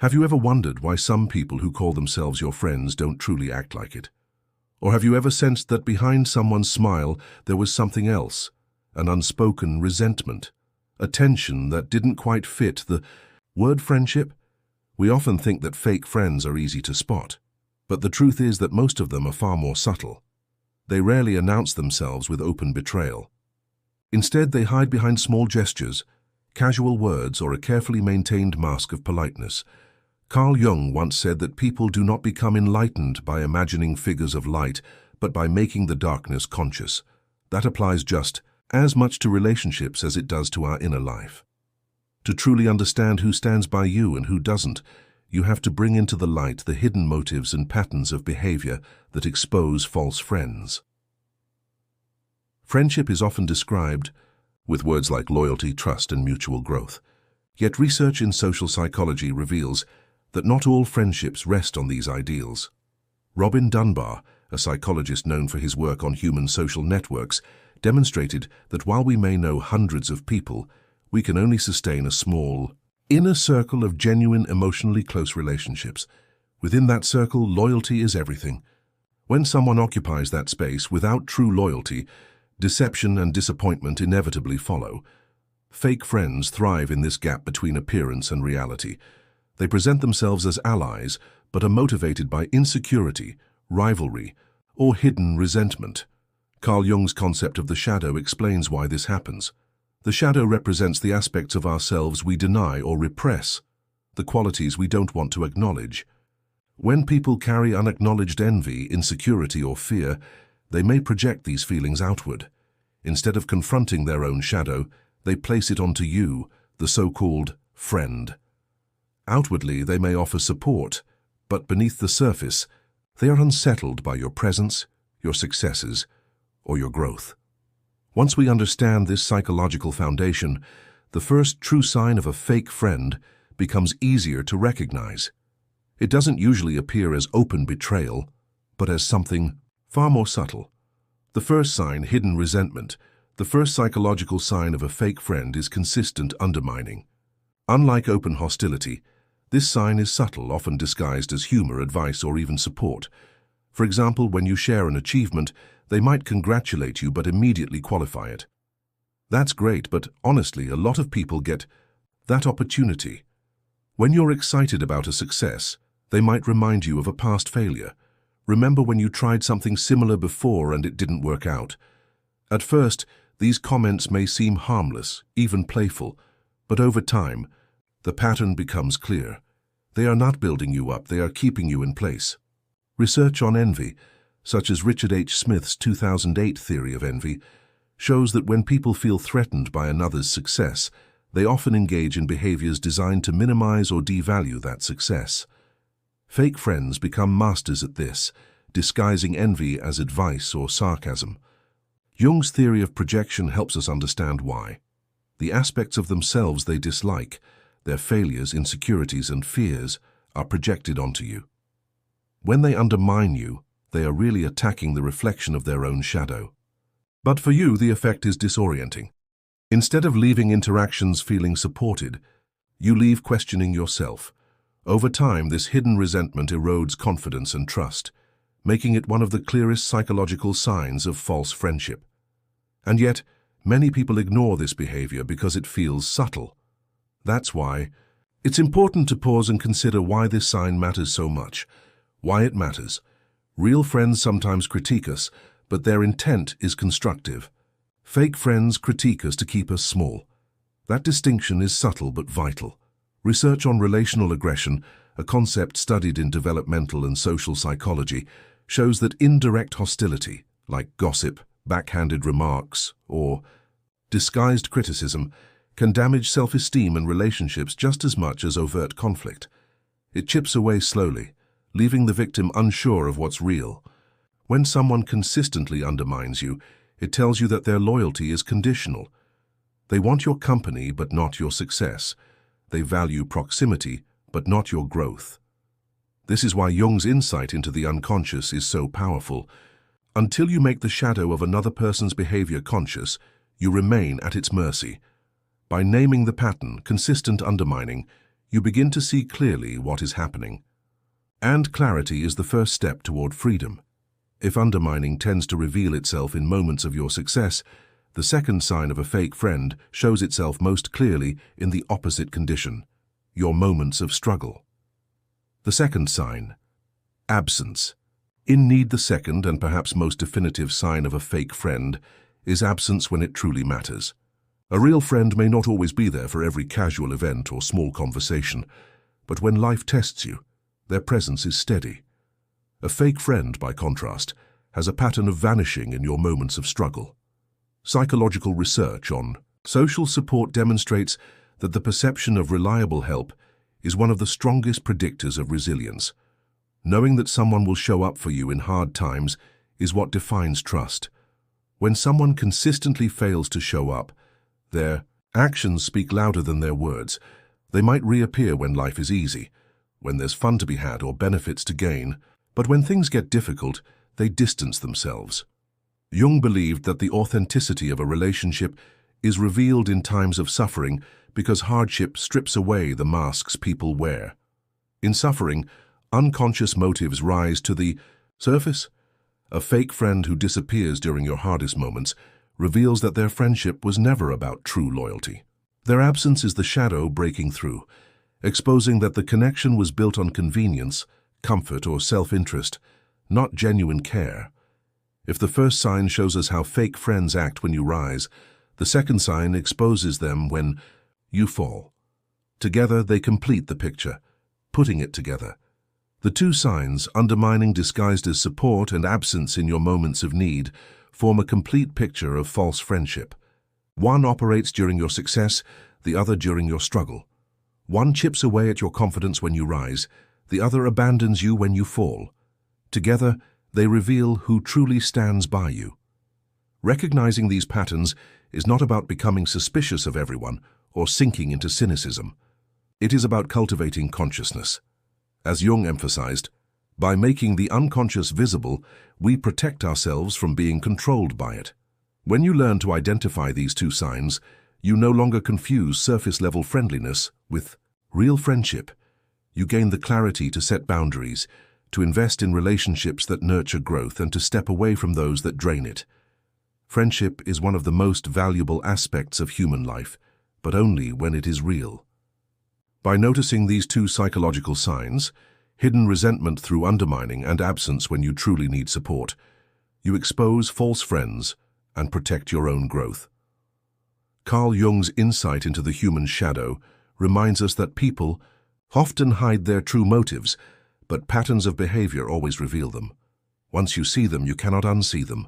Have you ever wondered why some people who call themselves your friends don't truly act like it? Or have you ever sensed that behind someone's smile there was something else, an unspoken resentment, a tension that didn't quite fit the word friendship? We often think that fake friends are easy to spot, but the truth is that most of them are far more subtle. They rarely announce themselves with open betrayal. Instead, they hide behind small gestures, casual words, or a carefully maintained mask of politeness. Carl Jung once said that people do not become enlightened by imagining figures of light, but by making the darkness conscious. That applies just as much to relationships as it does to our inner life. To truly understand who stands by you and who doesn't, you have to bring into the light the hidden motives and patterns of behavior that expose false friends. Friendship is often described with words like loyalty, trust, and mutual growth. Yet research in social psychology reveals that not all friendships rest on these ideals. Robin Dunbar, a psychologist known for his work on human social networks, demonstrated that while we may know hundreds of people, we can only sustain a small, inner circle of genuine, emotionally close relationships. Within that circle, loyalty is everything. When someone occupies that space without true loyalty, deception and disappointment inevitably follow. Fake friends thrive in this gap between appearance and reality. They present themselves as allies, but are motivated by insecurity, rivalry, or hidden resentment. Carl Jung's concept of the shadow explains why this happens. The shadow represents the aspects of ourselves we deny or repress, the qualities we don't want to acknowledge. When people carry unacknowledged envy, insecurity, or fear, they may project these feelings outward. Instead of confronting their own shadow, they place it onto you, the so-called friend. Outwardly, they may offer support, but beneath the surface, they are unsettled by your presence, your successes, or your growth. Once we understand this psychological foundation, the first true sign of a fake friend becomes easier to recognize. It doesn't usually appear as open betrayal, but as something far more subtle. The first sign, hidden resentment. The first psychological sign of a fake friend is consistent undermining. Unlike open hostility, this sign is subtle, often disguised as humor, advice, or even support. For example, when you share an achievement, they might congratulate you but immediately qualify it. That's great, but honestly, a lot of people get that opportunity. When you're excited about a success, they might remind you of a past failure. Remember when you tried something similar before and it didn't work out? At first, these comments may seem harmless, even playful, but over time, the pattern becomes clear. They are not building you up, they are keeping you in place. Research on envy, such as Richard H. Smith's 2008 theory of envy, shows that when people feel threatened by another's success, they often engage in behaviors designed to minimize or devalue that success. Fake friends become masters at this, disguising envy as advice or sarcasm. Jung's theory of projection helps us understand why. The aspects of themselves they dislike, their failures, insecurities, and fears, are projected onto you. When they undermine you, they are really attacking the reflection of their own shadow. But for you, the effect is disorienting. Instead of leaving interactions feeling supported, you leave questioning yourself. Over time, this hidden resentment erodes confidence and trust, making it one of the clearest psychological signs of false friendship. And yet, many people ignore this behavior because it feels subtle. That's why it's important to pause and consider why this sign matters so much, why it matters. Real friends sometimes critique us, but their intent is constructive. Fake friends critique us to keep us small. That distinction is subtle but vital. Research on relational aggression, a concept studied in developmental and social psychology, shows that indirect hostility, like gossip, backhanded remarks, or disguised criticism, can damage self-esteem and relationships just as much as overt conflict. It chips away slowly, leaving the victim unsure of what's real. When someone consistently undermines you, it tells you that their loyalty is conditional. They want your company but not your success. They value proximity but not your growth. This is why Jung's insight into the unconscious is so powerful. Until you make the shadow of another person's behavior conscious, you remain at its mercy. By naming the pattern, consistent undermining, you begin to see clearly what is happening. And clarity is the first step toward freedom. If undermining tends to reveal itself in moments of your success, the second sign of a fake friend shows itself most clearly in the opposite condition, your moments of struggle. The second sign, absence. Indeed, the second and perhaps most definitive sign of a fake friend is absence when it truly matters. A real friend may not always be there for every casual event or small conversation, but when life tests you, their presence is steady. A fake friend, by contrast, has a pattern of vanishing in your moments of struggle. Psychological research on social support demonstrates that the perception of reliable help is one of the strongest predictors of resilience. Knowing that someone will show up for you in hard times is what defines trust. When someone consistently fails to show up, their actions speak louder than their words. They might reappear when life is easy, when there's fun to be had or benefits to gain, but when things get difficult, they distance themselves. Jung believed that the authenticity of a relationship is revealed in times of suffering because hardship strips away the masks people wear. In suffering, unconscious motives rise to the surface. A fake friend who disappears during your hardest moments reveals that their friendship was never about true loyalty. Their absence is the shadow breaking through, exposing that the connection was built on convenience, comfort, or self-interest, not genuine care. If the first sign shows us how fake friends act when you rise, the second sign exposes them when you fall. Together, they complete the picture, putting it together. The two signs, undermining disguised as support and absence in your moments of need, form a complete picture of false friendship. One operates during your success, the other during your struggle. One chips away at your confidence when you rise, the other abandons you when you fall. Together, they reveal who truly stands by you. Recognizing these patterns is not about becoming suspicious of everyone or sinking into cynicism. It is about cultivating consciousness. As Jung emphasized, by making the unconscious visible, we protect ourselves from being controlled by it. When you learn to identify these two signs, you no longer confuse surface-level friendliness with real friendship. You gain the clarity to set boundaries, to invest in relationships that nurture growth, and to step away from those that drain it. Friendship is one of the most valuable aspects of human life, but only when it is real. By noticing these two psychological signs, hidden resentment through undermining and absence when you truly need support, you expose false friends and protect your own growth. Carl Jung's insight into the human shadow reminds us that people often hide their true motives, but patterns of behavior always reveal them. Once you see them, you cannot unsee them.